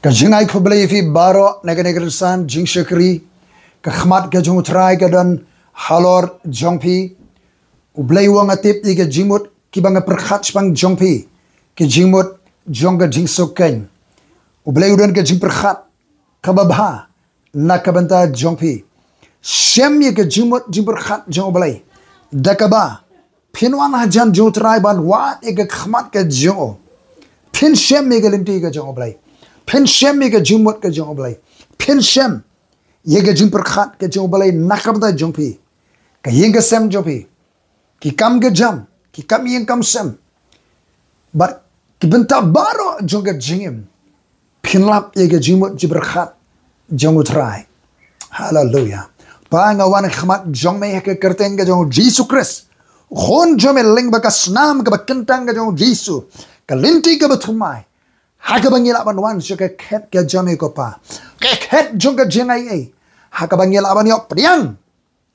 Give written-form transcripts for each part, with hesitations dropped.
Ka jingai ko belai fi baro negara-negarasan jing syakri ka khmat ka jong trai ka dan halor jongpi ublai wang atip di ka jimut ki bang perkhat spang jongpi ki jimut jong ka jing soken ublai udan ka jing perkhat ka babha na ka banta jongpi shem ye ka jimut jing perkhat jong ublai dakaba pinwan hajan jong trai ban wat e ka khmat ka jong pin shem ye ka linti ka jong ublai Pen shem ye ka jumut ka jong oblai. Pen shem ye ka jum perkhat ka jong oblai nakam ta jong pi. Ka yeng ka sem jong pi. Ki kam ka jam. Ki kam yeng kam sem. But ki benta baro jong ka jingim. Pen lap ye ka jumut jum perkhat jong utrai. Hallelujah. Pa nga wan khmat jong me ka kerteng ka jong Jesus Christ. Khon jom ling ba ka snam ka ba kentang ka jong Jesus. Ka linti ka ba thumai. Hakabangila banwan suka ket ke jami ko pa. Ket juga jingai ai. Hakabangila banyo priang.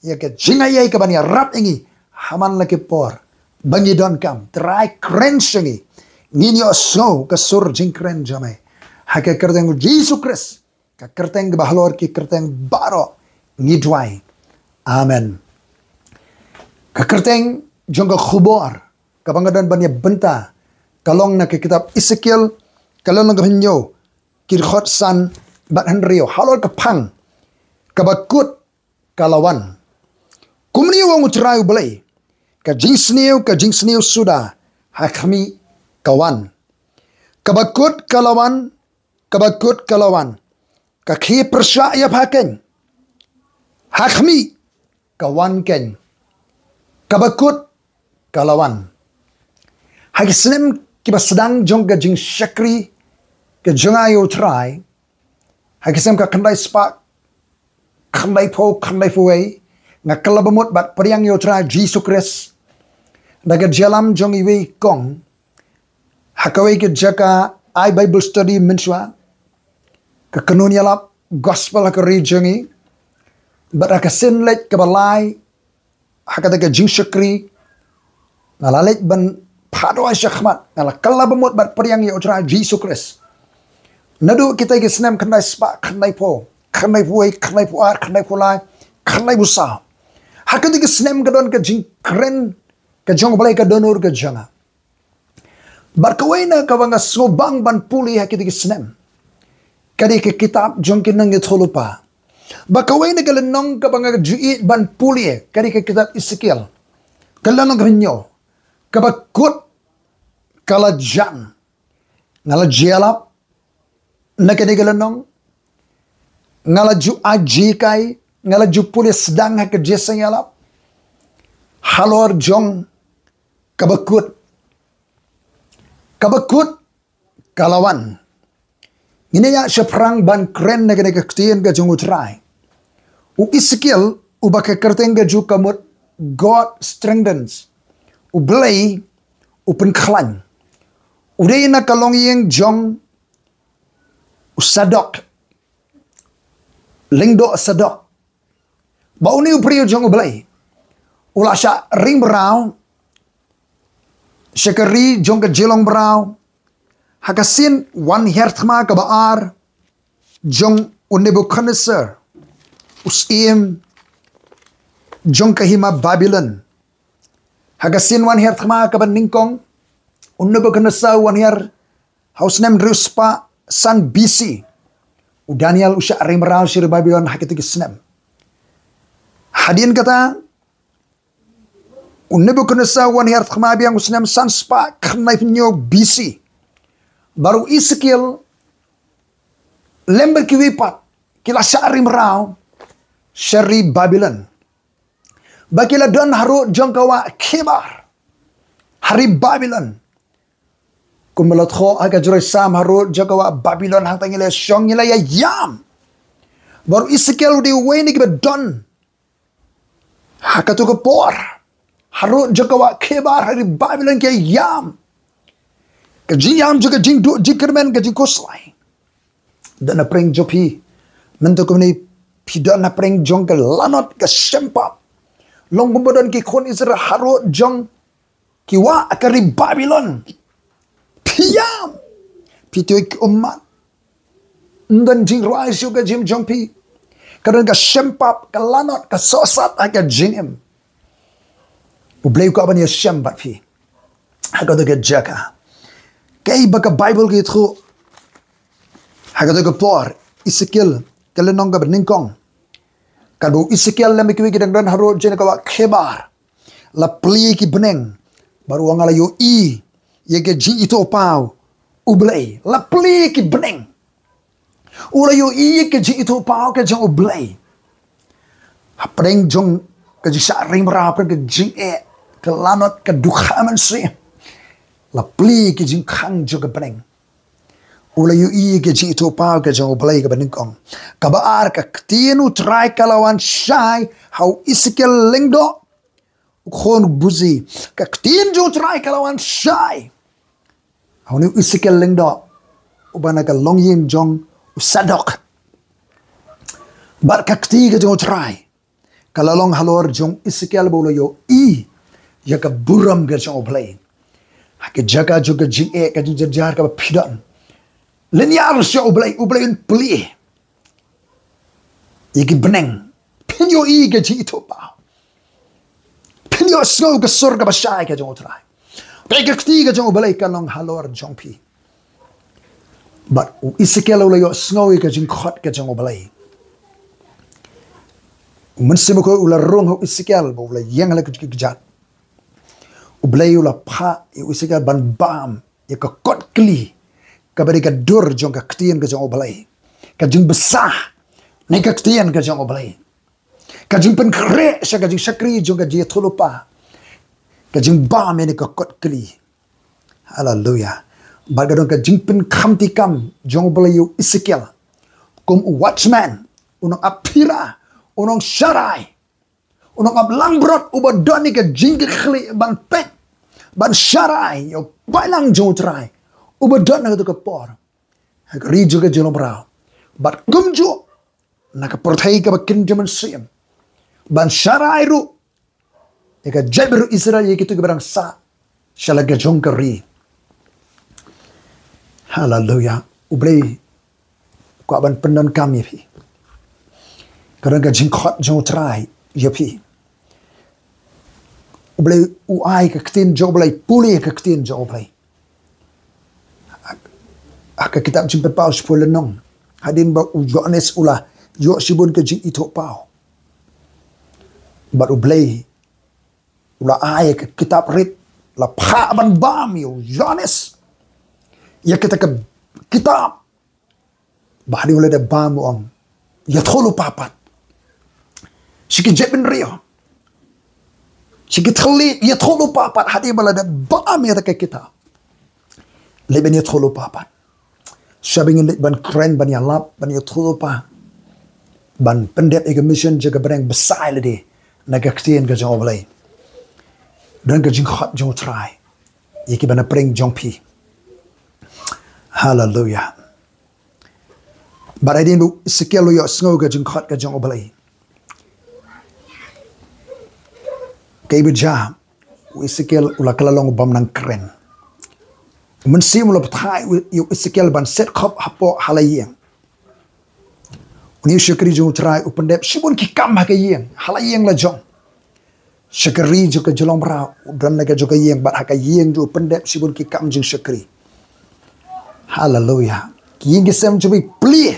Ya ke jingai ai ka bani rap ingi. Haman laki por. Bangi don kam. Try crenching. Ninyo so ka sur jing kren jame. Haka kerteng Jesus Christ. Ka kerteng bahlor ki kerteng baro. Ngidwai. Amen. Ka kerteng jonga khubor. Kabangadan bani benta. Kalong na ke kitab Esekiel. Kalau nak hinyo kirkhot san bat henrio halol kapang kabakut kalawan kumni wong utrai belai ka jing sniu sudah hakmi kawan kabakut kalawan ka khi persya ya phaken hakmi kawan ken kabakut kalawan hakisnem kiba sedang jong ka jing syakri ke jangai utrai hakisem ka kandai spak kandai po wei nga kalabamut bat priang utrai Jesus Christ daga jalam jong iwi kong hakawai ke jaka I Bible study menswa ka kanun yalap gospel ka rijongi bat hakasin let ka balai hakata ka jing syakri ngalalet ban Pado ay syakmat ngala kalabamut bat priang utrai Jesus Christ Nadu kita ke senam kanai spa kanai po wei kanai po ar kanai po lai kanai busa. Hakati ke senam kadon ke jing keren ke jong balai ke donor ke janga. Barkawaina ka banga sobang ban puli hakiti ke senam. Kadi ke kitab jong kinang jingïathuhlypa. Barkawaina ke lenong ka banga juit ban puli kadi ke kitab Esekiel. Kalanong hinyo kabakut kala jan ngala jialap nakadigalanong ngala ju aji kai ngala ju pulis sedang ha kerja yalap halor jong kabakut kalawan ini ya seperang ban keren nakadiga ktien ga jong utrai u Esekiel u baka kerteng ga ju kamut God strengthens u belai u penklan udai na kalong yang jong sadok lingdo sadok bau ni upri jong belai ula sya ring brau syakari jong ke jelong brau hakasin wan hertma ka baar jong Nebuchadnezzar usim jong kahima Babylon hakasin wan hertma ka baningkong Nebuchadnezzar wan her hausnem ruspa san BC Daniel usha rimrau shir Babylon hakiti kisnem hadin kata Nebuchadnezzar wan her khma biang usnem san spa khnai nyo BC baru Esekiel lember kiwipat kila sha rimrau shari Babylon bakila don haru jongkawa kibar hari Babylon Kumalot ko aga juray sam haro jagawa Babylon hang tangile syong nila ya yam. Baru Esekiel di weni kiba don. Hakatu ke por. Haro jagawa kebar hari Babylon kaya yam. Kajing yam juga jing du jikirmen kajing koslay. Dan na preng jopi. Mento kumni pidan na preng jong ke lanot ke sempap. Long kumbadan ki kon Israel haro jong kiwa akari Babylon. Piyam. Pitoy umat. ndan jing rai shu ka jim jongpi kadang ka shempap ka lanot ka sosat ka jingim ublay ko ban ya shembat pi haga to ka jaka kay baka bible ki thu haga to ka por Esekiel kalenong ka beningkong kadu Esekiel lam ki kidang dan haro jen ka kebar la pli ki beneng baru angala yo ye ke ji itu pau ublay la pli ki beneng ula yo ke ji itu pau ke jong ublay apreng jong ke ji sa ring berapa ke ji ke lanot ke dukhaman si la pli ki jing khang jo ke beneng ula yo ke ji itu pau ke jong ublay ke beneng kong kabar ka tienu try kalawan shai how Esekiel lengdo khon buzi ka tien jo try kalawan shai how ni Esekiel lengdo ubana ka long yin jong usadok bar ka kti jo try kalalong halor jong Esekiel bolo yo ya ka buram ga jong play ha ke jaga jo ka jing ka jing jar ka pidan linear sho ublay in pli iki beneng pin yo ga ji to pa pin yo snow ka sur ka bashai ka jong try ka kti ga jong ublay kalong halor jong pi but Esekiel ula yo snow ka jing khot ka jong ublay mensimu ko ula rong ho Esekiel bo ula yang la ka jat ublay ula pha Esekiel ban bam ya ka kot kli ka bari ka dur jong ka ktien ka jong ublay ka jing besah ne ka ktien ka jong ublay ka jing pen kre sa ka jing sakri jong ka jingïathuhlypa ka jing bam ne ka kot kli hallelujah bagadon ka jing pen kham ti kam jong ublay Esekiel kum watchman unong aphira unong sharai unong ablangbrot ubadoni ka jingïathuhlypa ban pet ban sharai yo bailang jong try ubadon na to ka por ri juga jong brau bat gumjo na ka porthai ka bakin jaman sim ban sharai ru eka jabru Israel ye kitu ka barang sa shalaga jong ka ri hallelujah ublay ko ban pendon kami pi kadang ka jingkhot jong try ye pi ublay uai ka ktin jo ublay puli ka ktin jo ublay aka kitab jing pau sepuluh nong hadin ba Yohanes ula yo sibun ke jing itu pau baru ublay ula ai ka kitab rit la pha ban bam yo Yohanes ya kita ke kitab bahari ula de bam ong ya tholu papat siki jebin rio siki thali ya tholu papat hadi bala de bam ya ke kitab leben ya tholu papat sabingin ban kren ban yalap ban yathuhlypa ban pendep ega mission jaga bereng besai lede naga ktien ga jong oblay dan ga jing khot jong try yiki ban preng jong pi hallelujah but I didn't Esekiel yo snow ga jing khot ga jong oblay kay bija Esekiel ula kalalong bam nang kren mensim lo pathai yu Esekiel ban set khop hapo halayeng uni shakri jong try upendep sibun ki kam ha kayeng halayeng la jong shakri jo ka jolong bra dan la ka jo kayeng bat ha kayeng jo pendep sibun ki kam jing shakri hallelujah ki ngi sem jo bi pli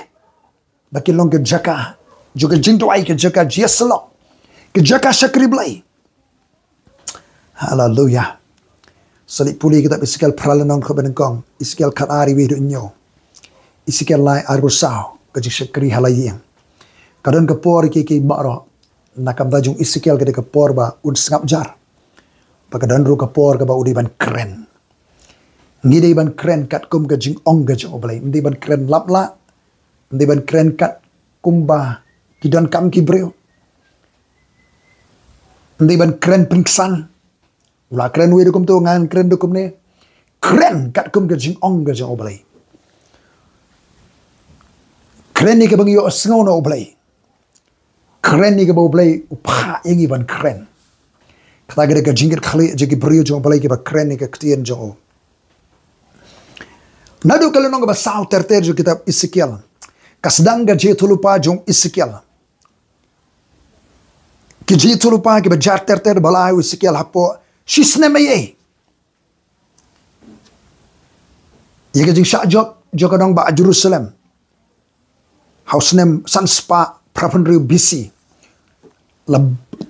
ba ki long ke jaka jo ka jing to ai ke jaka jeslo ke jaka shakri blai hallelujah Salip puli kitab Esekiel pralanong ka benengkong Esekiel kat ari wi nyo Esekiel lai arbusau ka jing shakri halayeng kadang ka por ki baro nakam dajung Esekiel ka de ka por ba un sngap jar pakadan ru ka por ka ba udi ban kren ngide ban kren kat kum ka jing ong ga jong oblay ndi ban kren lapla ndi ban kren kat kumba kidan kam ki breu ndi ban kren pingsan ula kren wi dukum tu ngan kren dukum ne kren kat kum ka jing ong ga jong oblay kren ni ka bang yo sngo no oblay kren ni ka ba oblay upha yengi ban kren kata ga jingit khali jagi breu jong oblay ki ba kren ni ka ktien jong nadu kalau nong ba sao terter jo kitab Esekiel Kasdang ga jingïathuhlypa jong Esekiel. Ki jingïathuhlypa ki bajar ter balai Esekiel hapo shisnem ye. Ye ga jing sha jok kadang ba Jerusalem. Hausnem sanspa prapanriu BC. La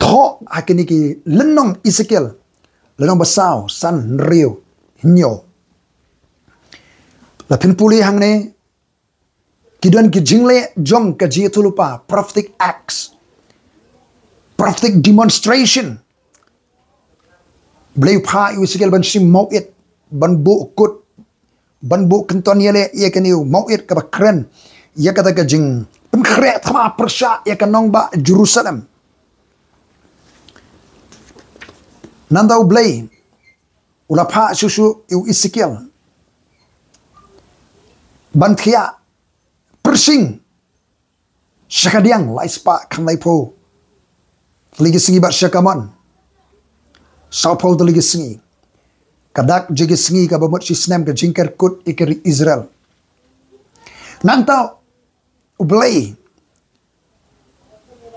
tho hakini ki lenong Esekiel. Lenong basau san riu nyo. La pinpuli hang ne kidan ki jingle jong ka jingïathuhlypa prophetic acts. Prophetic demonstration. Bleu pa Esekiel ban sim mauit ban bu kut ban bu kenton yele ye kaniu mauit ka bakren ye kata ka jing penkre thama persya ye kanong ba Jerusalem. Nandau blei ulapa susu U Esekiel ban thia persing syakadiang laispa kanai po lagi sengi bat syakaman saupau lagi sengi kadak jegi sengi ka bamut sisnem ka jingker kut ikeri Israel nantau ublei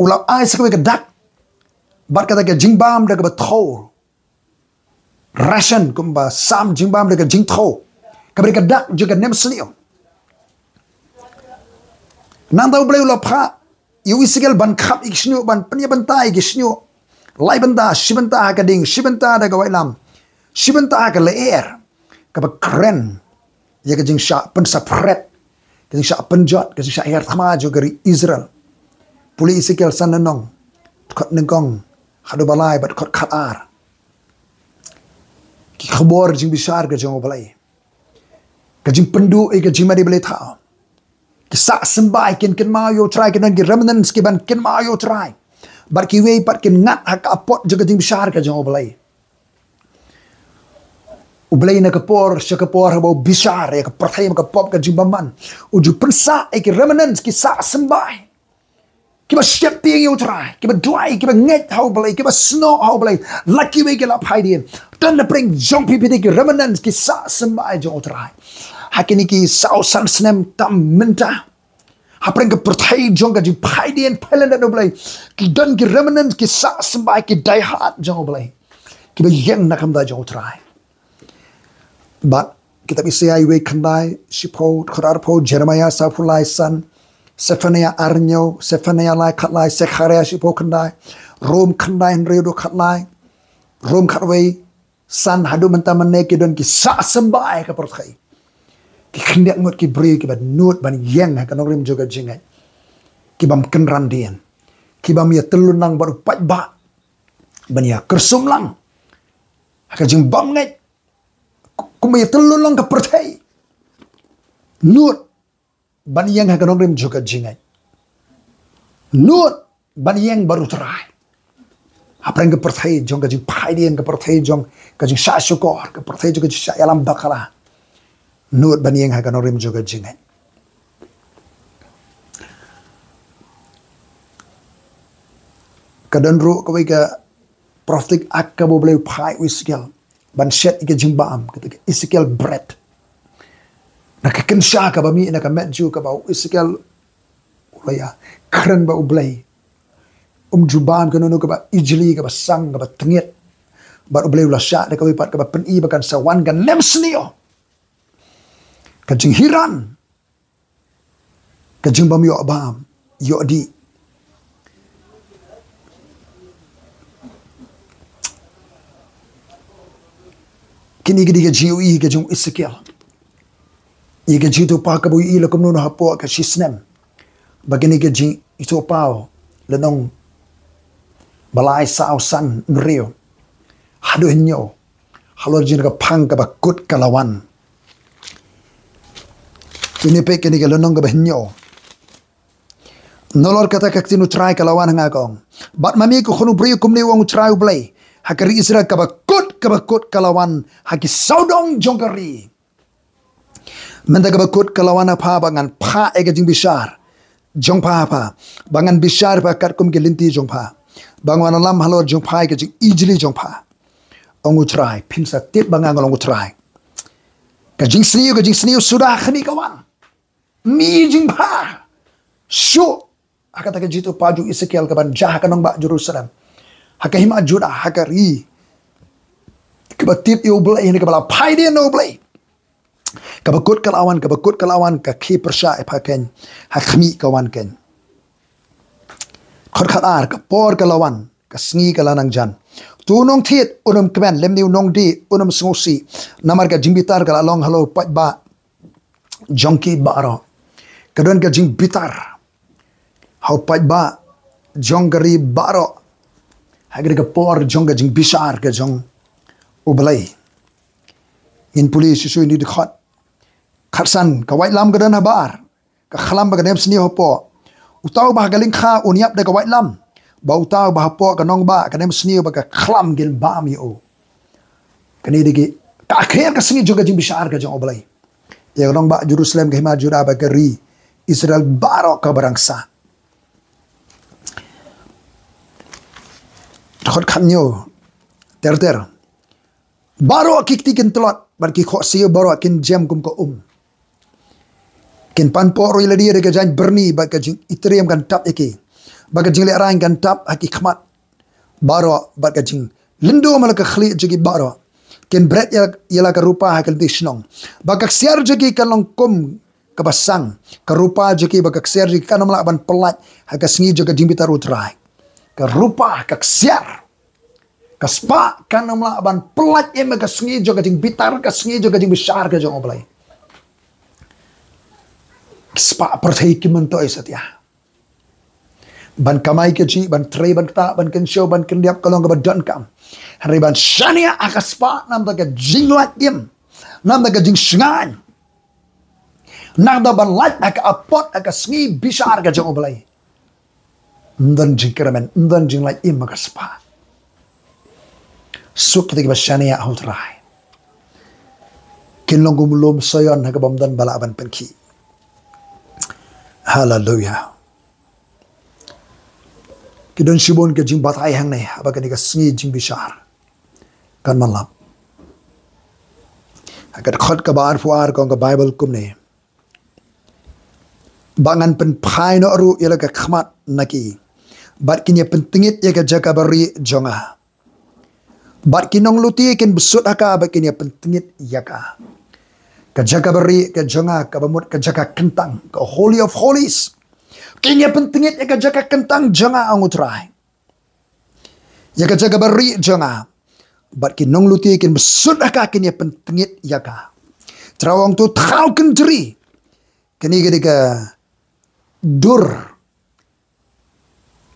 ulap ai sekwe kadak bat kata ka jingbam da ka bathau ration kumba sam jingbam da ka jingthau kabri kadak juga nem senio nantau ublei ulapa U Esekiel ban khap iksnyo ban penya bantai gisnyo lai banta shibanta ka ding shibanta da ka wailam shibanta ka leer ka ba kren ya ka jing sha pen sapret ka jing sha penjot ka jing sha air thama jo gari Israel puli Esekiel sananong khot nengkong hadu balai bat khot khatar ki khabor jing bishar ka jong balai ka jing pendu ka jing mari balai tha Kisa sembai kin mau yo try kin ngi remnants ki ban kin mau yo try bar ki wei pat kin ngat hak apot jaga jing besar ka jong oblai na kapor syakapor ba besar ya ka perthai ka pop ka jing baman uju persa ki remnants ki sa sembai ki ba shep ting yo try ki ba dry ki ba nget how oblai ki ba snow how oblai lucky wei ki la phai din tan na bring jong pi ki remnants ki sa sembai jong try hakini ki sao san snem tam minta hapren ke perthai jong ka ji phai dien phailen da oblai ki dan ki remnant ki sa sambai ki die hard jong oblai ki ba yen na kam da jong try but kita bisa ai khandai sipo khadar po Jeremiah sapulai san Sefania arnyo Sefania lai khatlai sekharia sipo khandai rom khandai redo khatlai rom khatwei san hadu mentamane ki dan ki sa sambai ka perthai ki khendak ngot ki bri ki ban nut ban yang ka nongrim juga jingai ki bam kenran dien ki bam ya telunang baru pat ba ban ya kersumlang ka jing bam ngai kum ya telunang ka perthai nut ban yang ka nongrim juga jingai nut ban yang baru terai apreng ka perthai jong ka jing phai dien ka perthai jong ka jing sha syukor ka perthai juga sha alam bakala Nut banieng hakan orim juga jingai. Kadan ru kau ika prophetic akka boleh pai Esekiel ban shet ika jimbam ketika Esekiel bread. Nak kensha ka bami nak metju ka bau Esekiel ulaya keren ba ublay. Jubam ka nono ka ba ijli ka ba sang ka ba tengit. Ba ublay ulasya ka wipat ka ba peni bakan sawan ka nem snio. Kajing hiran kajing bam yo abam yo di kini gidi ka GUE ka jong Esekiel i ka jito pa ka bu i la komno hapo ka shisnem bagini ka jing ito pao lenong balai sao san nrio hado hinyo halor jin ka pang ka ba kut kalawan ini pe kini ke lenong ke bahnyo nolor kata ka tinu try kalawan nga kong bat mami ko khunu bri kumni wong try ublay hakari Israel ka ba kut kalawan haki saudong jongkari menda ka ba kut kalawan apa bangan pa ega jing bisar jong pa bangan bisar pa kat kum ke linti jong pa bangwan lam halor jong pa ke jing ijli jong pa ongu try pimsa tit bangang ongu try ka jing sniu sudah khni kawan mi jing pa Syuk hakata ke jitu paju Esekiel ke ban jah kanong ba Jerusalem. Haka hima Judah hakari. Kebatip iu belai ni kebala pai dia no belai. Kabakut kalawan ka ki persya epaken hakmi kawan ken. Khot khatar ka por kalawan ka sngi kalanang jan. Tunong thiet unum kmen lem niu nong di unum sngosi namar ka jingbitar kala long halo pat ba jongki baro. Kadon ka jingbitar. Hau pat ba jonggari baro. Hagri ka por jong ka jingbisar ka jong ublay. In pulis susu ni dekat. Kharsan ka white lam gadan habar. Ka khalam ba ganem sni hopo. Utaw ba galing kha unyap da ka white lam. Ba utaw ba hopo ka nong ba ganem sni ba ka khlam gil ba mi o. Kani digi ka akhir ka sni juga jing bishar ka jong oblay. Ya nong ba Jerusalem ka hima Judah ba ka ri Israel baro ka barangsa. Khot khanyo ter baro kikti kin telot bar ki kho siyo baro kin jam kum ko kin pan poro ila dia de jan berni ba ka jing itriam kan tap eke ba ka jing le rang kan tap haki khmat baro ba ka jing lindo mal ka khli jigi baro kin bret yala ka rupa hakal disnong ba ka siar jigi kan long kum ka basang ka rupa jigi ba ka siar jigi kan mala ban pelat haka sngi jaga jing bitar utrai ka rupa ka siar kaspa kan mala ban pelat em ka sngi jaga jing bitar ka sngi jaga jing besar ka jong oblai. Spa perthai ki man to isatya ban kamai ke ji ban trei ban ta ban ken show ban ken diap kalong ka ban kam hari ban shania akaspa nam da ka jinglat im nam da ka jing sngan nam da ban lat aka apot aka sngi bisar ka jong oblai ndan jing keramen ndan jing lat im akaspa suk de ka shania outrai kin long gumlom sayon ha ka bamdan bala ban penki. Hallelujah. Kidon shibon ke jing batay hang ne abaga ni ka sngi jing bishar kan malap. Akat khot ka bar fuar ko ka Bible kum ne. Bangan pen phai no ru yela ka khmat naki. Bat kinya pentingit ya ka jaga bari jonga. Bat kinong luti kin besut aka bat kinya pentingit ya ka. Kajaga beri, kajonga, kabamut, kajaga kentang, ka holy of holies. Kanya pentingit ya kajaga kentang, jonga ang utray. Ya kajaga beri, jonga. Bat kinong luti kin besud aka kanya pentingit ya ka. Terawang tu tau kendri. Kini gede ka dur.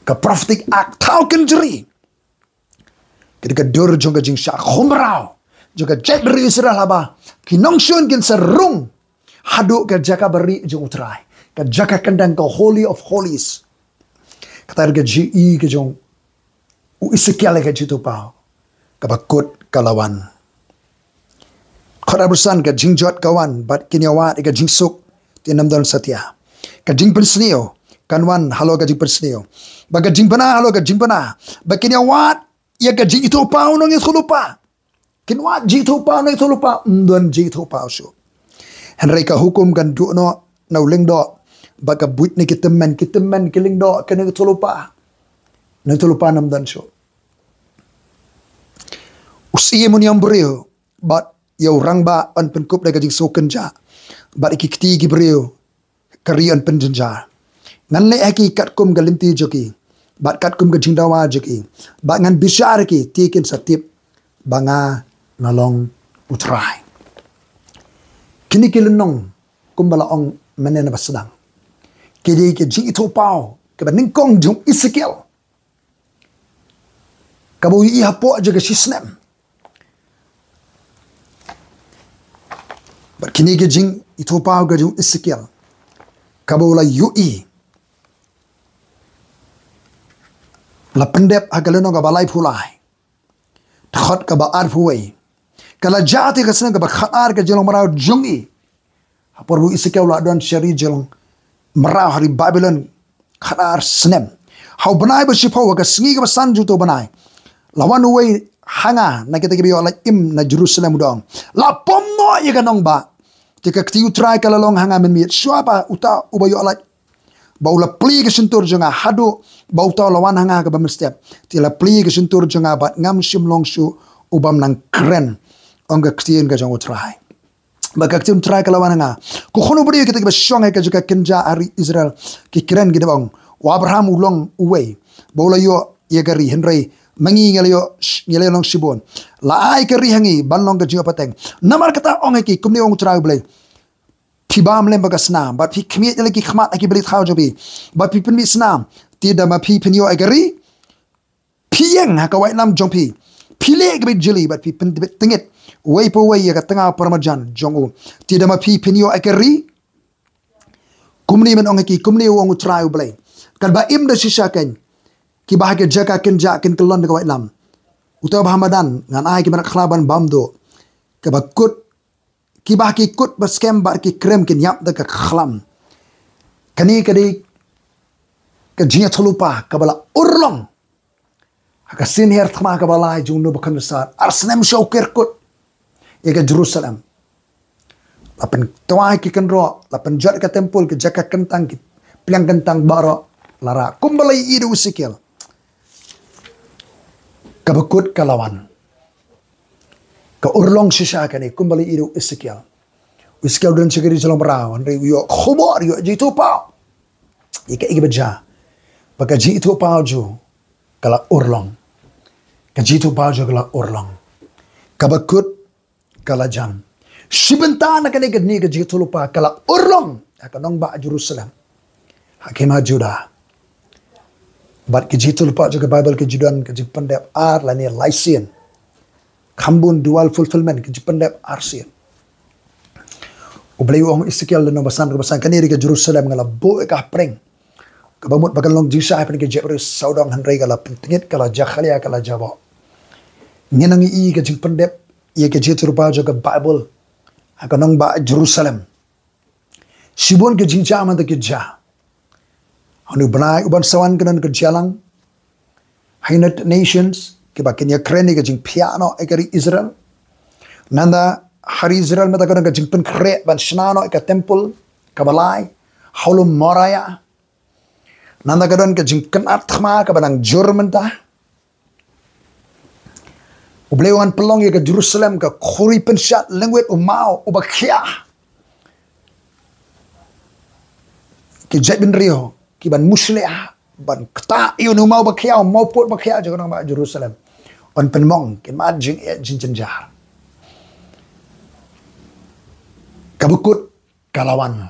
Ka prophetic act, tau kendri. Kini ka dur jonga jing syak khumrao. Juga jet beri Israel haba. Kinong syun kin serung. Hadu ke jaka beri jeng utrai. Ke jaka kendang ke holy of holies. Kata ke GE ke jong. U Esekiel ke jitu pao. Ke bakut kalawan. Kota bersan ke jing jot kawan. Bat kinyawat ke jing suk. Tinam dalam setia. Ke jing persnio. Kanwan halo ke jing persnio. Baga jing panah halo ke jing panah. Ba kinyawat. Ya ke jing itu pao nong itu lupa. Kinwa jitu pa na ito lupa ndon jitu pa so Henry ka hukum kan du no na uling do baga buit ni kitemen kiling do kan ito lupa na ito lupa nam dan so usiye mo niyang brio bat yaw rang ba an penkup na gajing so kenja bat ikikti gibrio karian penjenja ngan le aki katkum galinti joki bat katkum gajing dawa joki bat ngan bishar ki tikin satip banga nalong utrai. Kini kilenong kumbala ong menena basedang. Kini ke jing itu pao ke beningkong jung Esekiel. Kabu i hapo jaga sisnem. Kini ke jing itu pao ke jung Esekiel. Kabu la UI. La pendep agaleno ka balai pulai. Takot ka ba arpuway. Kala jati ka senang ka ba khaar ka jelong marau jungi. Haporbu Esekiel la don syari jelong marau hari Babylon khaar senem. Hau benai ba shipau ka sengi ka ba sanju to benai. Lawan uway hanga na kita kibiyo la im na Jerusalem dong. La pomno ya ka nong ba. Tika kti utrai ka lalong hanga min miet. Syapa uta ubayo alat bau la pli ke sentur jonga hadu bau tau lawan hanga ke bam step ti la pli ke sentur jonga bat ngam Umlong su ubam nang kren onga ktien ga jong utrai baka ktien utrai ke lawan hanga ku khono bri ke ba shong ke juga kenja ari Israel ki kren gide bang wa Abraham ulong uwe bau la yo yegari henry mangi ngale long sibon la ai ke rihangi banlong ke jiwa pateng namar kata ong ki kumni ong utrai blai Pibam lem baga snam, but pi kmiet lagi khmat aki belit khau jobi, but pi penmi snam, tidak ma pi penyo agari, pieng ha kawai nam jompi, pile ke jeli, but pi pen tengit, way po way ya tengah parmajan jongu, tidak ma pi penyo agari, kumni men ongeki kumni wong utrai ublay, kan ba im da shishaken, ki bahage jaka ken kelon de kawai nam, utaw bahamadan ngan ai ki manak khlaban bamdo, ke ba kut Kibah ki kut baskem bar ki krem ki nyap da ka khlam kani kadi ka jingïathuhlypa kabala urlong ka sin her thma kabala jung no bakan sar arsnem shauker kut ye ka Jerusalem lapen toai ki kenro lapen jat ka tempul ki jaka kentang ki pliang kentang baro lara kumbalai U Esekiel kabakut kalawan ka urlong shisha kani kumbali U Esekiel dan segeri jalan berawan dari yo khubar yo jitu pa ika baja baka jitu pa jo kala urlong ka jitu pa jo kala urlong kabakut kala jam sibentana kani gadni ka jingïathuhlypa kala urlong akanong ba Jerusalem hakima Juda bat ki jingïathuhlypa jo ka Bible ke judan ke jipandep ar lani Lycian Kambun dual fulfillment ke jipandep arsian. Ublay ong Esekiel dan basan kaniri ke Jerusalem ngala bo ka preng. Kabamut bagalong jisa pen ke Jerusalem saudang hanrei kala pentingit kala jakhalia kala jabo. Ngenang i ke jipandep ye ke jingïathuhlypa jo ke Bible akanong ba Jerusalem. Sibon ke jingjaman ke ja. Anu banai uban sawan kenan ke jalang. United Nations kiba kenya kreni ka jing piano ekari Israel nanda hari Israel meta ka jing pen kre ban shnano ka temple kabalai haulum moraya nanda ka jing kenat khma ka banang German ta ublewan pelong ka Jerusalem ka khuri pensat language umau ubakhia ki jabin rio ki ban musliah ban kta iyo nu mau bakhia mau pot bakhia jo nang ba Jerusalem on penmong ke ma jing jenjar kabukut kalawan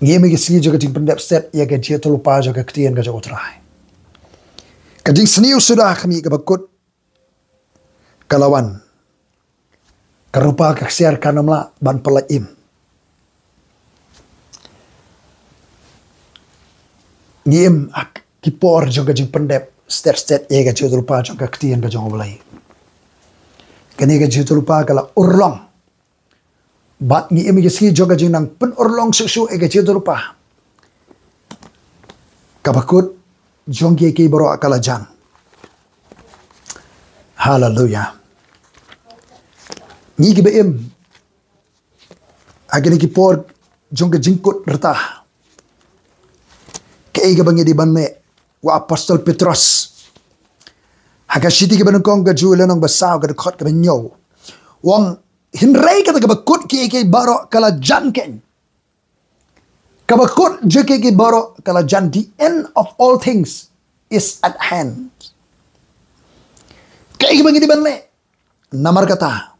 ngemi ke sigi jo ke pendep set ya ke jingïathuhlypa jo ke ktien ga jo utrai ka jing sniu sudah kami kabukut kalawan karupa ka siar kanamla ban pelaim ngiem ak kipor jo gajing pendep stet ye ga jingïathuhlypa jo ka ktien ga jong oblai kani ga jingïathuhlypa kala urlong bat ngiem ge si jo gajing nang pen urlong su e ga jingïathuhlypa kabakut jong ke baro akala jan hallelujah ni ge beem agani kipor jong ga jingkut reta keiga bangi di banne wa apostol Petrus hakashiti ke banukong ga julenong basaw ga khot ka banyo wong hinrei ka ga bakut ke baro kala janken ka bakut je ke baro kala jan the end of all things is at hand keiga bangi di banne namar kata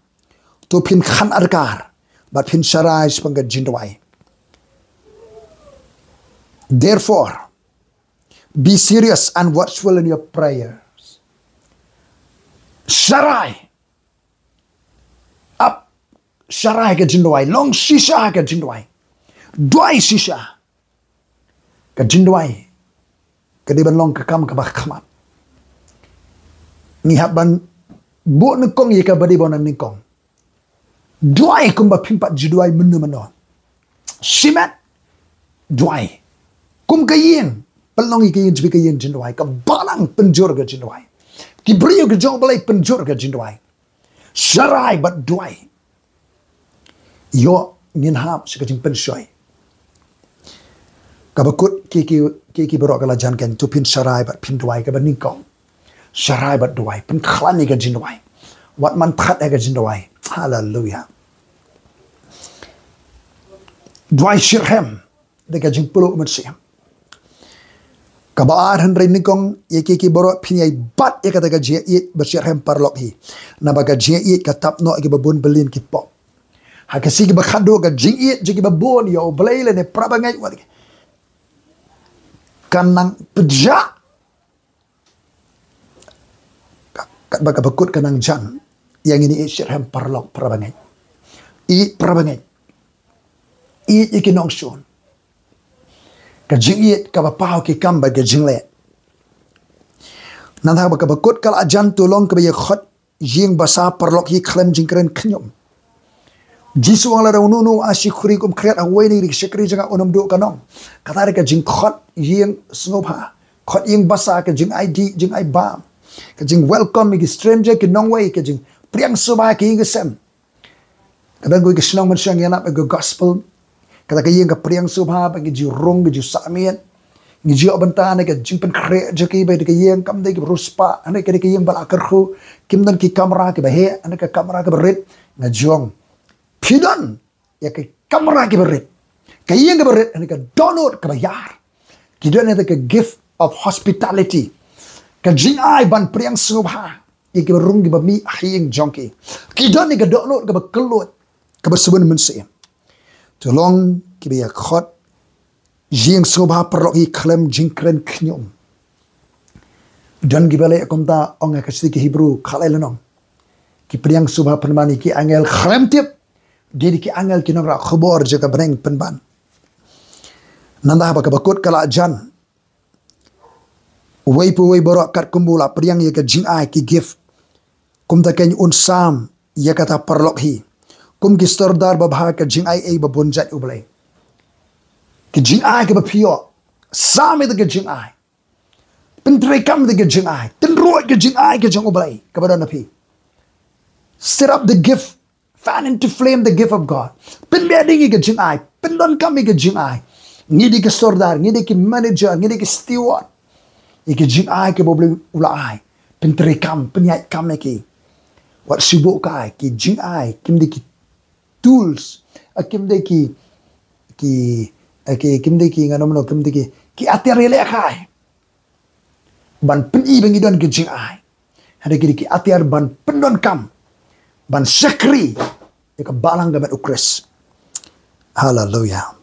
to pin khan arkar bat pin sharai spanga jindwai. Therefore, be serious and watchful in your prayers. Sharai. Up. Sharai ke jindwai. Long shisha ke jindwai. Dwai shisha. Ke jindwai. Ke diban long kekam ke bakhamat. Ni haban bu nekong ye ka badi bonan nekong. Dwai kumba pimpat jidwai menu. Simet. Dwai. Kum kayin. Pelong kayin jbi kayin jindwai. Ka balang penjur ke jindwai. Ki brio ke jong balai penjur ke jindwai. Sharai bat dwai. Yo ngin hap sekajing pensoi. kabakut ki borok kala jan ken tu pin sarai bat pin duai ka baning kong sarai bat duai pin khlani ka jin duai wat man that ka jin duai hallelujah duai shirhem de ka jin pulo mat siam kabar hanre nikong ki borok pin ai bat ka ta ka je it bershirhem parlok hi na ba ka je it ka tap no ki babun belin ki pop ha ka si ki ba khadduh ka jing it je ki babun yo blele ne prabangai wat kanang peja kat baka bakut kanang jan yang ini shirhem parlok prabangai i prabangai i ikinong shon ka jingit ka pau ki kamba ka jingle nan ha baka bakut kala jan tulong ka ye khot jing basa parlok hi khlem jingkren khnyum jisu wala ra unu asikhuri kum khret awai ni rikshikri janga onam do kanong katare ka jing khot ying snopha khot ying basa ka jing id jing ai bam ka jing welcome ki stranger ki nong way ka jing priang suba ki ying sem kadang go ki snong man syang yana go gospel kata ka ying ka priang suba ba ki ji rong ki ji samian ni ji obantane ka jing pen khre je ki ba ka ying kam de ki ruspa ane ka ying bal akar khu kim dan ki kamera ki ba he ane ka kamera ka berit na jong pidon ya ke kamera ki berit ka ying ka berit ane ka download ka bayar ki don ane ka gift of hospitality ka jing ai ban priang subha ya ki rung ki ba mi hing jonki ki don ni ka download ka ba kelut ka ba sebun men se tolong ki ba khot jing subha perok hi klem jing kren khnyum dan ki bale komta ong ka siki hebrew khalai lenong ki priang subha penmani ki angel klem tip diri ki angel ki nong ra khobor je ka breng penban nanda ba ka bakut kala jan wei pu wei borok kat kumbula priang ye ka jing ai ki gift kum ta ken un sam ye kata parlok hi kum ki stordar ba bha ka jing ai ba bonjat ublai ki jing ai ka ba pio sam de ka jing ai pentre kam de ka jing ai ten ro ka jing ai ka jing ublai ka ba na pi stir up the gift fan into flame the gift of God pen bedding ka jing ai pen don kam ka jing ai ngidi ka stordar ngidi ki manager ngidi ki steward iki jing ai ke boleh ulai penteri kam penyai kam ki wat sibuk kai ki jing ai kim de ki tools kim de ki kim de ki nganom no kim de ki aterele kai ban peni bengi don ki jing ai ada ki ater ban pendon kam ban sekri ka balang gamet ukres hallelujah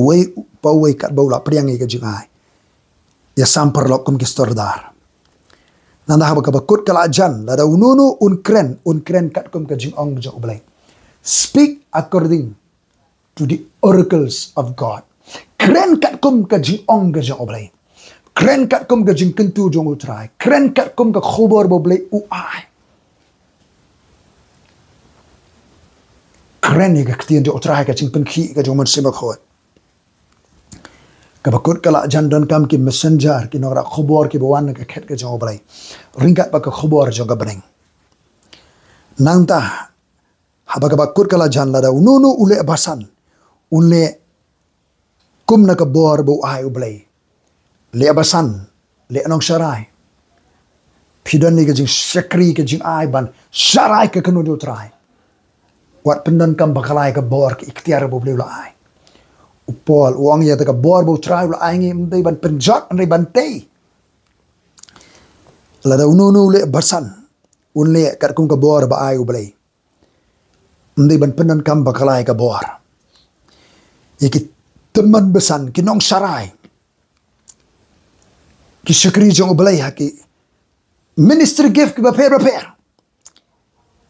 wei pawai kat baula priang ki jing ai ya sampar lokum ki stordar nanda ha ka bakut kala jan lada ununu unkren kat kum ka jing ong jo blai speak according to the oracles of God kren kat kum ka jing ong ka jo blai kren kat kum ka jing kentu jong utrai kren kat kum ka khobor bo blai u ai kren ni ka ktien jo utrai ka jing pen khi ka jong man simak khot kabakut kala jandan kam ki messenger ki nora khobor ki bawan ka khet ka jong blai ringkat ba ka khobor jong ka breng nangta haba kabakut kala jan lada ununu ule basan unle kum na ka bor bo ai ublai le basan le anong sharai pidon ni ka jing sekri ka jing ai ban sharai ka kanu do trai wat pendan kam bakalai ka bor ki ikhtiar bo blai ai upol uang ya taka bor bo try la aingi mdai ban penjak ndai ban tei la da unu le basan unle kat kum ka bor ba ai ublai mdai ban penan kam bakalai ka bor yeki teman besan ki nong sarai ki sekri jong ublai haki ministry gift ki ba per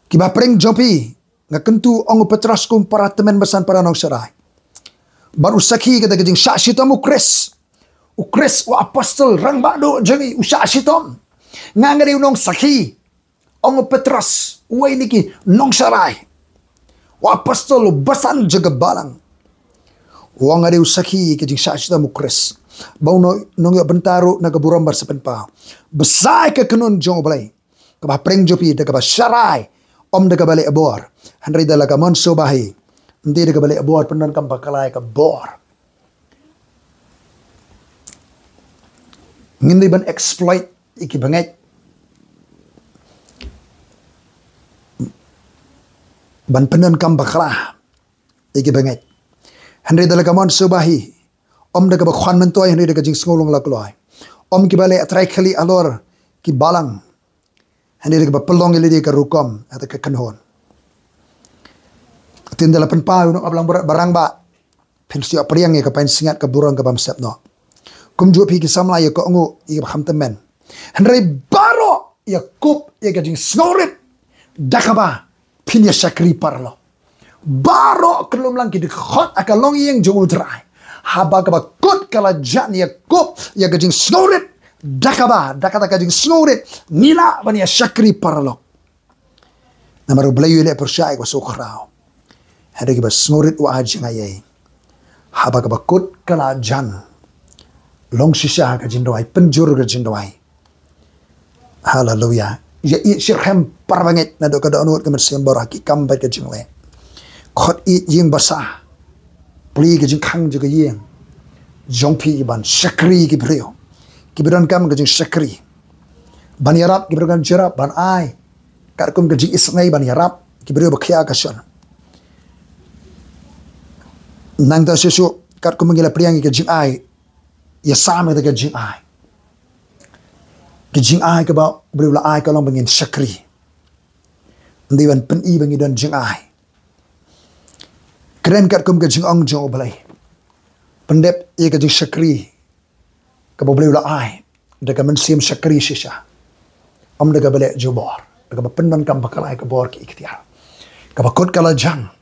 ki ba preng jopi ngakentu ong petras kum para teman besan para nong sarai baru sakhi kata kejing syakshitom ukres wa apostle rang bado jangi usyakshitom ngangari unong sakhi ong petras uai niki nong sarai wa apostle basan jaga balang wang ari usakhi kejing syakshitom ukres bau nong yo bentaru naga burambar sepenpa besai ke kenun jong balai ka preng jopi daga ba sarai om daga balik abor handri dalaga mon sobahi Nanti dia balik bor penan kam bakalai ka bor. Ngin ban exploit iki banget. Ban penan kam baklah iki banget. Henry dalam kamon subahi. Om daga bakwan mentoy Henry daga jing sngolong lakloi. Om ki bale atrai kali alor ki balang. Henry daga bapelong ili ka rukom atau ke kanhon. Tindala penpau no ablang barang ba. Pensi apriang ya kapain singat ke burang ke bamsep no. Kum juap hiki samla ya ko ngu ya baham temen. Henry baro ya kup ya gajing snorit dakaba pinya syakri parlo. Baro kelum lang ki khot akalong yang jongu drai. Haba kaba kut kala jan ya kup ya gajing snorit dakaba dakata gajing snorit nila ban ya syakri parlo. Namaru blayu le persyai ko sokraw. Henry ki ba snorit wa ajing ayai. Haba kaba kut kala jan. Long shisha ka jindawai penjuru ka jindawai. Hallelujah. Ya syirhem parbanget na do kada onut ka mersembar ki kambat ka jingwe. Khot i ying basah. Pli ka jing khang juga ying. Jongpi ban syakri ki brio. Ki bidan kam ka jing syakri. Ban yarab ki bidan jarab ban ai. Karkum ka jing sngi ban yarab ki brio bakhya ka syon. Nang ta sesu karkum ngila priang ki jing ai. Ya sama dengan jing ai. Ke jing ai ke ba beriulah ai kalau bangin syakri. Ndiwan pen i bangi dan jing ai. Keren kat kum ke jing ong jong oblai. Pendep ia ke jing syakri. Ke ba beriulah ai. Daga mensim syakri shisha. Om daga balik jubor. Daga pendan kam bakal ai ke bor ki ikhtiar. Ke bakut kala jang.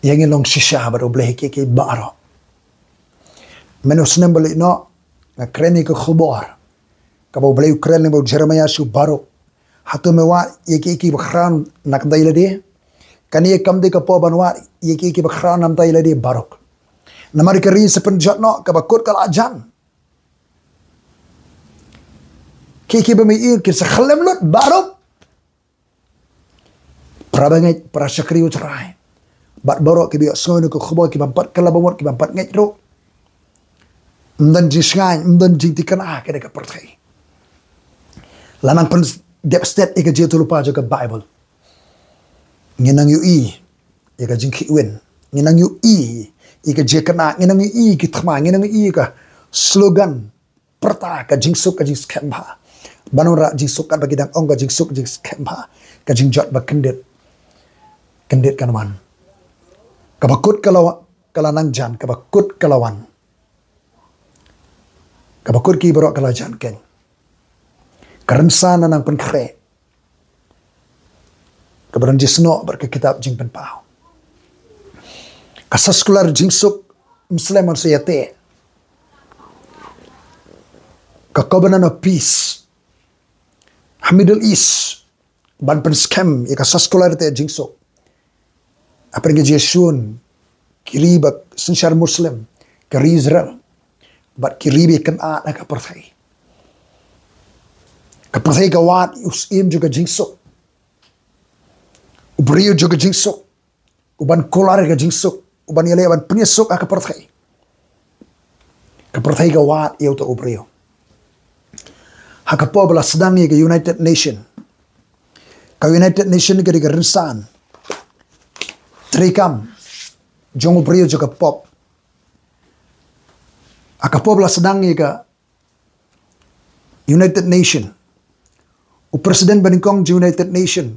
Yang long shisha baru oblai ki baro. Menus nembeli no ngakreni ke khubor kabau beli ukraini bau Jeremiah su baro hatu mewa yeki bakhran nak dailade kani kam de ka po banwa yeki bakhran nam dailade barok namari kari sepen jotno kabakut kal ajan kiki bemi ki sakhlem lut barok prabangai prasyakri utrai bat barok ki biok sono ke khubor ki bampat kala bamot ki bampat ngejro mdan jing sngai mdan jing tikana ke dekat pertai lanang pen dep state ika jingïathuhlypa juga Bible nginang yu i ika jing khiwen nginang yu i ika jekana nginang yu i ki thma nginang yu i ka slogan perta ka jing suk ka jing skemba banora jing suk ka bagi dang ong ka jing suk jing skemba ka jing jot ba kendet kanwan kabakut kalanang jan kabakut kalawan kabakut ki borok kalajan ken kerensana nang penkre keberan jisno berke kitab jing penpau kasas kular jing suk musliman sayate ka covenant of peace Middle East ban pen scam ya kasas kular te jing suk apa nge jesun kiri bak sensyar muslim ke Israel bat kiribi kan na kaperthai gawat usim juga jingsuk ubriu juga jingsuk uban kolar ga jingsuk uban yale ban penyesuk kaperthai gawat ieu to ubriu hakapo bala sedang ke United Nation ke di rensan trikam jong ubriu juga pop akapobla sedang ke United Nation. U Presiden Baningkong United Nation.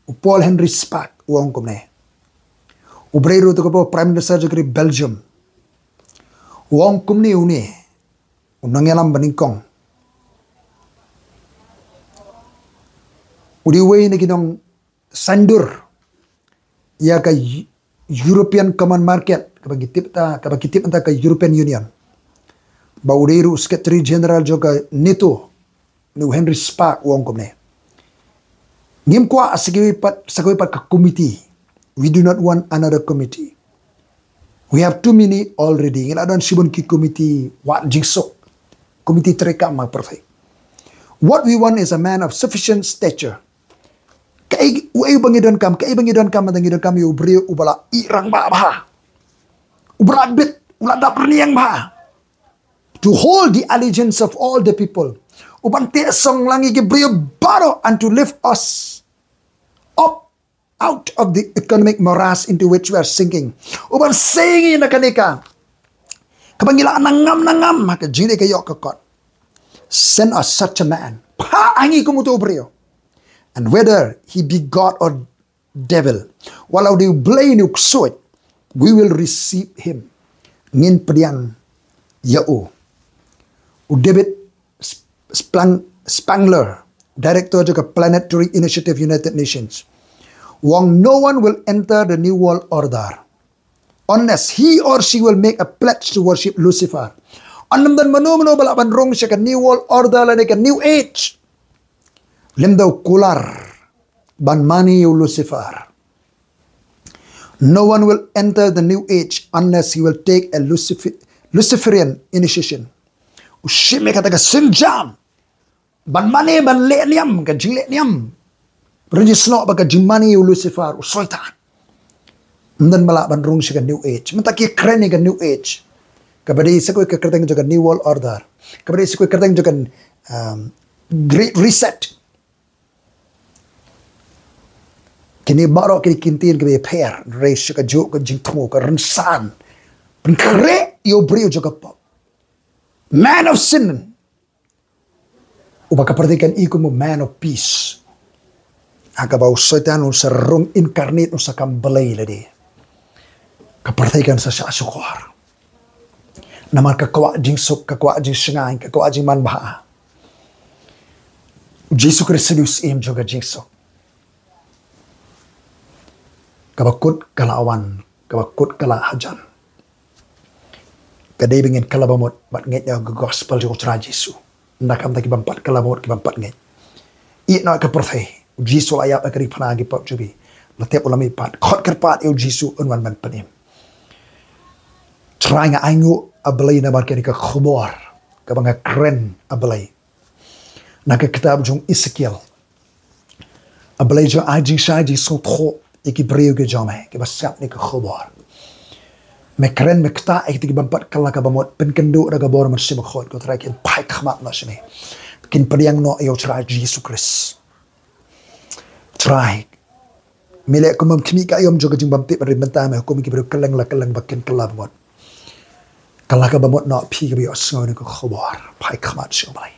U Paul Henry Spack uang kumne. U Breiro to ko Prime Minister jagri Belgium. Uang kumne uni. U nangyalam Baningkong. U diwei ni kinong sandur. Ya ka European Common Market kabagitip ta ka European Union. Baudiru Secretary General juga NATO nu Henry Spack uang kumne. Ngim kwa sagipat ka committee. We do not want another committee. We have too many already. Ngin adon sibon ki committee wat jingsok. Committee trekam ma perfect. What we want is a man of sufficient stature. Kai bangidon kam matangidon kam yu brio ubala irang ba. Ubrat bit ulada perniang ba. to hold the allegiance of all the people. Uban te song langi ke brio baro and to lift us up out of the economic morass into which we are sinking. Uban saying na kanika. Kabangila nangam maka jile ke yok kot. Send us such a man. Pa angi kumuto brio. And whether he be God or devil, walau di blay nuk suit, we will receive him. Ngin pediang yao. David Spangler, Director of the Planetary Initiative, United Nations. Wong no one will enter the New World Order unless he or she will make a pledge to worship Lucifer. Anam dan mano balaban rong siya ka New World Order la ka New Age. Lim daw kular ban mani yu Lucifer. No one will enter the New Age unless he will take a Luciferian initiation. Ushime kata ka sinjam. Ban mani ban le niam ka jing le niam. Regisno ba ka jing mani yu Lucifer usultan. Ndan mala ban rong siya ka New Age. Mentaki keren ka New Age. Kabadi sa ko'y kakratang juga New World Order. Kabadi sa ko'y kakratang juga Great Reset. Kini baro kini kintin kini pair race ka jo ka jingtmo ka rensan. Penkre yo brio juga pop. Man of sin. Uba kapertikan iku mo man of peace. Aga ba usaitan sa rong incarnate sa kambalay ladi. Kapertikan sa asukar. Naman kakwa jingsok, kakwa jing shingain, kakwa jing manbaha. Jesus Kristus im juga jingsok. Kabakut kalawan, kabakut kalahajan. Kadai bingin kalabamot, bat nget ya gospel jo tra Jesu. Nakam taki bampat kalabamot ki bampat nget. I na ka perthai. Jesu ayat akari panagi pap jubi. Latep ulami pat. Khot kerpat eu Jesu unwan man panim. Try nga ayu abalay na barkani ka khubor. Kabanga kren abalay. Naka kitab jong Esekiel. Abalay jo ajing shaji so tro. Iki breu ke jame ke basap ni ke khobor me keren me kta ek tiki bampat kala ka bamot pen kendo ra ka bor mar sim khot ko tra ken pai khmat na shme kin padiang no yo tra Jesus Christ try mele ko mam khmi ka yom joga jing bamti ri menta me ko mi ki breu kalang la kalang bakin kala bamot kala ka bamot no phi ke bi osngo ni ko khobor pai khmat shme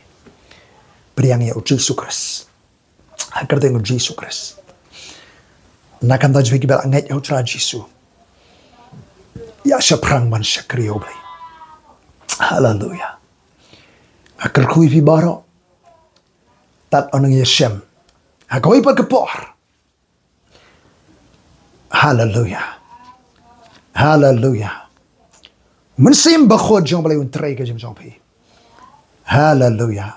padiang yo Jesus Christ akar teng Jesus Christ Nakam da jwe ki bel anget yo tra Jesu. Ya shaprang man shakri oblay. Hallelujah. Akar kui pi baro. Tat onang yeshem. Akoy pa kapor. Hallelujah. Hallelujah. Mensim bakhod jong balay un tray ka jim jong pi. Hallelujah.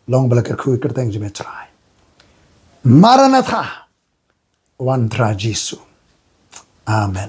Long bala kar kui kerteng jim try. Maranatha. One tra Jesu. Amen.